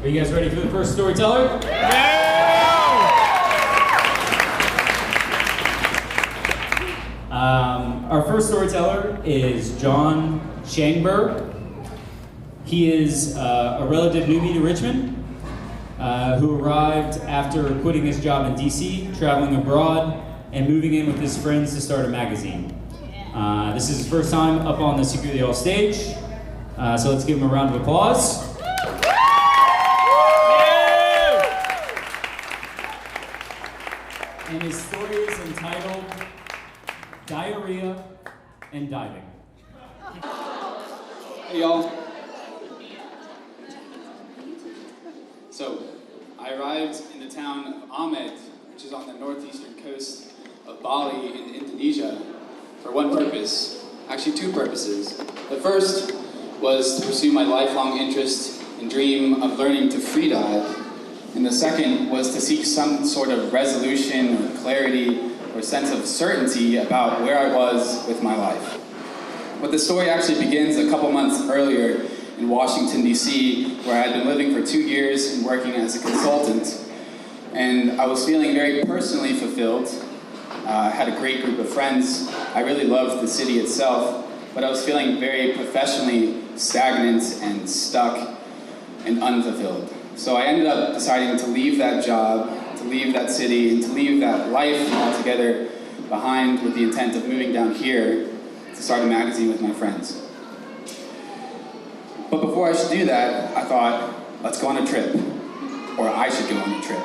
Are you guys ready for the first storyteller? Our first storyteller is John Shangberg. He is a relative newbie to Richmond who arrived after quitting his job in DC, traveling abroad, and moving in with his friends to start a magazine. This is his first time up on the Secretly All stage, so let's give him a round of applause. And his story is entitled Diarrhea and Diving. Hey y'all. So, I arrived in the town of Ahmed, which is on the northeastern coast of Bali in Indonesia, for one purpose. Actually, two purposes. The first was to pursue my lifelong interest and dream of learning to free dive. And the second was to seek some sort of resolution or clarity or sense of certainty about where I was with my life. But the story actually begins a couple months earlier in Washington, D.C., where I had been living for 2 years and working as a consultant. And I was feeling very personally fulfilled. I had a great group of friends. I really loved the city itself, but I was feeling very professionally stagnant and stuck and unfulfilled. So I ended up deciding to leave that job, to leave that city, and to leave that life altogether behind with the intent of moving down here to start a magazine with my friends. But before I should do that, I thought, let's go on a trip, or I should go on a trip.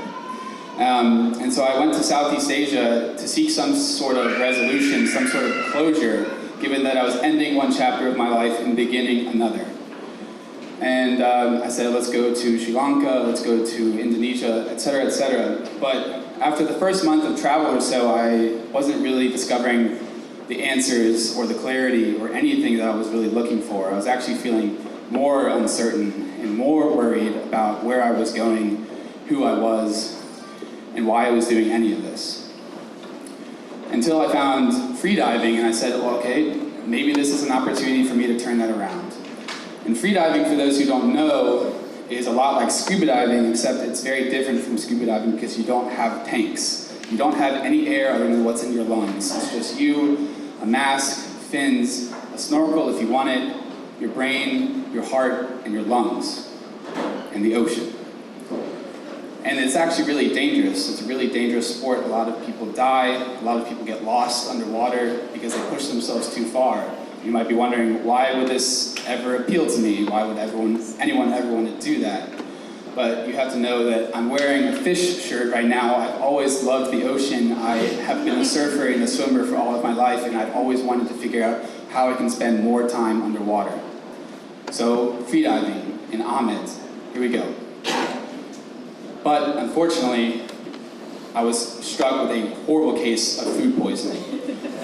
And so I went to Southeast Asia to seek some sort of resolution, some sort of closure, given that I was ending one chapter of my life and beginning another. And I said, let's go to Sri Lanka, let's go to Indonesia, etc., etc. But after the first month of travel or so, I wasn't really discovering the answers or the clarity or anything that I was really looking for. I was actually feeling more uncertain and more worried about where I was going, who I was, and why I was doing any of this. Until I found freediving, and I said, well, okay, maybe this is an opportunity for me to turn that around. And freediving, for those who don't know, is a lot like scuba diving, except it's very different from scuba diving because you don't have tanks. You don't have any air other than what's in your lungs. It's just you, a mask, fins, a snorkel if you want it, your brain, your heart, and your lungs, and the ocean. And it's actually really dangerous. It's a really dangerous sport. A lot of people die. A lot of people get lost underwater because they push themselves too far. You might be wondering, why would this ever appeal to me? Why would anyone ever want to do that? But you have to know that I'm wearing a fish shirt right now. I've always loved the ocean. I have been a surfer and a swimmer for all of my life, and I've always wanted to figure out how I can spend more time underwater. So, freediving in Ahmed, here we go. But unfortunately, I was struck with a horrible case of food poisoning,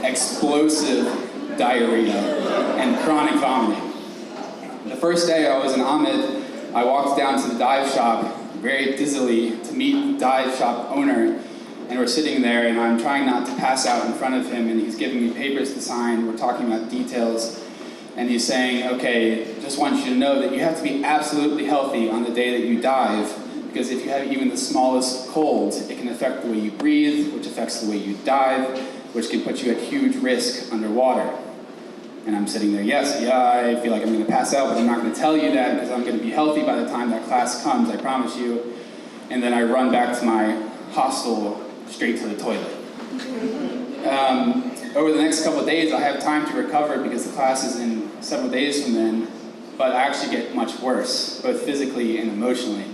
explosive diarrhea, and chronic vomiting. The first day I was in Ahmed, I walked down to the dive shop very dizzily to meet the dive shop owner, and we're sitting there and I'm trying not to pass out in front of him, and he's giving me papers to sign. We're talking about details, and he's saying, okay, just want you to know that you have to be absolutely healthy on the day that you dive, because if you have even the smallest cold, it can affect the way you breathe, which affects the way you dive, which can put you at huge risk underwater. And I'm sitting there, yes, I feel like I'm going to pass out, but I'm not going to tell you that because I'm going to be healthy by the time that class comes, I promise you. And then I run back to my hostel, straight to the toilet. Over the next couple of days, I have time to recover because the class is in several days from then, but I actually get much worse, both physically and emotionally.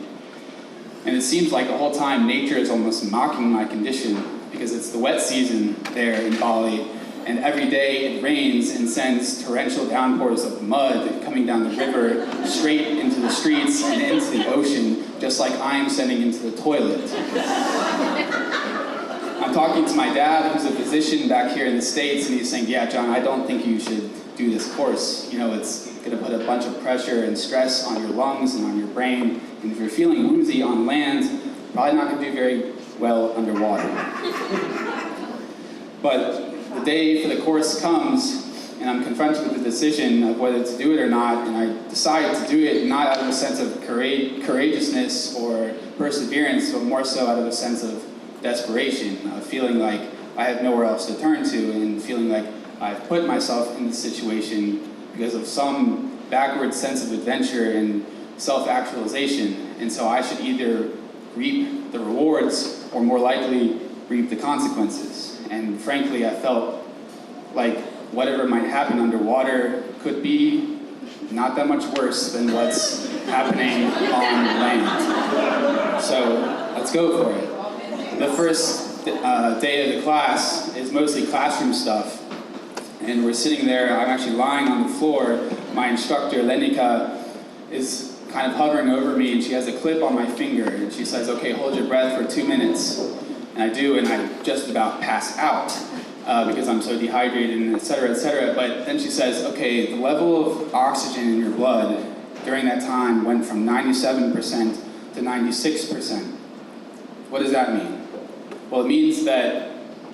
And it seems like the whole time nature is almost mocking my condition because it's the wet season there in Bali, and every day it rains and sends torrential downpours of mud coming down the river straight into the streets and into the ocean, just like I'm sending into the toilet. I'm talking to my dad, who's a physician back here in the States, and he's saying, yeah, John, I don't think you should do this course. You know, it's going to put a bunch of pressure and stress on your lungs and on your brain, and if you're feeling woozy on land, probably not going to do very well underwater. But the day for the course comes, and I'm confronted with the decision of whether to do it or not, and I decide to do it not out of a sense of courageousness or perseverance, but more so out of a sense of desperation, of feeling like I have nowhere else to turn to, and feeling like I've put myself in this situation because of some backward sense of adventure and self-actualization, and so I should either reap the rewards or more likely reap the consequences. And frankly, I felt like whatever might happen underwater could be not that much worse than what's happening on land. So let's go for it. The first day of the class is mostly classroom stuff. And we're sitting there, I'm actually lying on the floor. My instructor, Lenika, is kind of hovering over me, and she has a clip on my finger, and she says, okay, hold your breath for 2 minutes. And I do, and I just about pass out because I'm so dehydrated, and et cetera, but then she says, okay, the level of oxygen in your blood during that time went from 97% to 96%. What does that mean? Well, it means that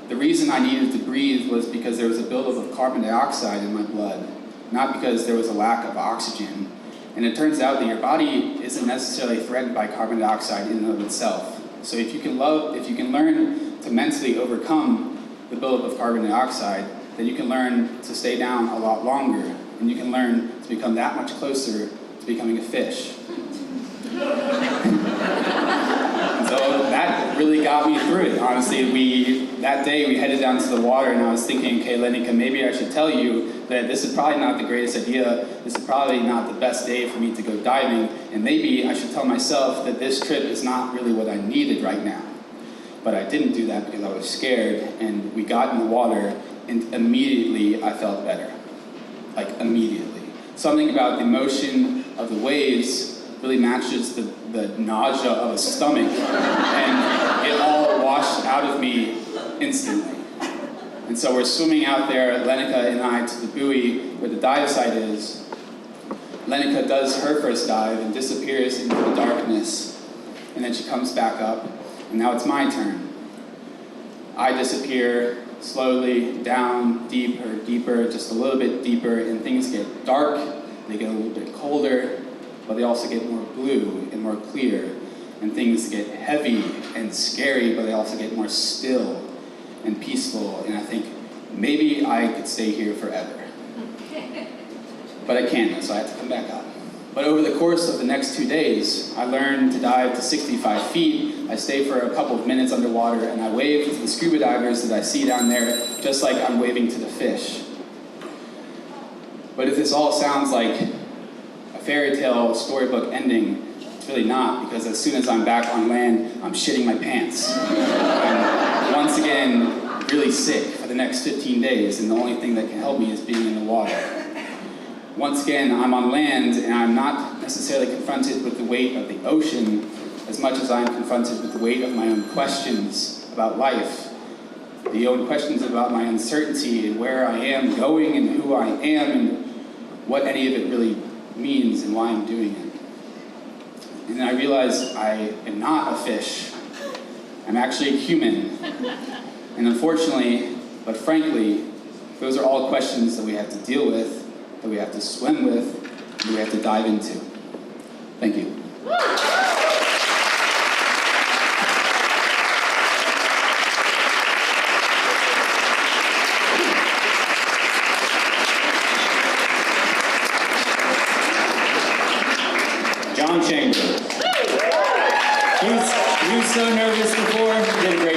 the reason I needed to breathe was because there was a buildup of carbon dioxide in my blood, not because there was a lack of oxygen. And it turns out that your body isn't necessarily threatened by carbon dioxide in and of itself. So if you can learn to mentally overcome the buildup of carbon dioxide, then you can learn to stay down a lot longer, and you can learn to become that much closer to becoming a fish. So that really got me through it, honestly. That day we headed down to the water, and I was thinking, okay, Lenika, maybe I should tell you that this is probably not the greatest idea, this is probably not the best day for me to go diving, and maybe I should tell myself that this trip is not really what I needed right now. But I didn't do that because I was scared, and we got in the water, and immediately I felt better. Like, immediately. Something about the motion of the waves really matches the nausea of a stomach, and it all washed out of me instantly. And so we're swimming out there, Lenika and I, to the buoy where the dive site is. Lenika does her first dive and disappears into the darkness, and then she comes back up, and now it's my turn. I disappear slowly down, deeper, just a little bit deeper, and things get dark, they get a little bit colder, but they also get more blue and more clear, and things get heavy and scary, but they also get more still and peaceful, and I think maybe I could stay here forever. But I can't, so I have to come back up. But over the course of the next 2 days, I learned to dive to 65 feet, I stay for a couple of minutes underwater, and I wave to the scuba divers that I see down there, just like I'm waving to the fish. But if this all sounds like a fairy tale storybook ending, it's really not, because as soon as I'm back on land, I'm shitting my pants. I'm once again really sick for the next 15 days, and the only thing that can help me is being in the water. Once again, I'm on land, and I'm not necessarily confronted with the weight of the ocean as much as I'm confronted with the weight of my own questions about life, the own questions about my uncertainty and where I am going and who I am and what any of it really means and why I'm doing it. And then I realized I am not a fish. I'm actually a human. And unfortunately, but frankly, those are all questions that we have to deal with, that we have to swim with, that we have to dive into. Thank you. John Chamber. He was so nervous before, he did a great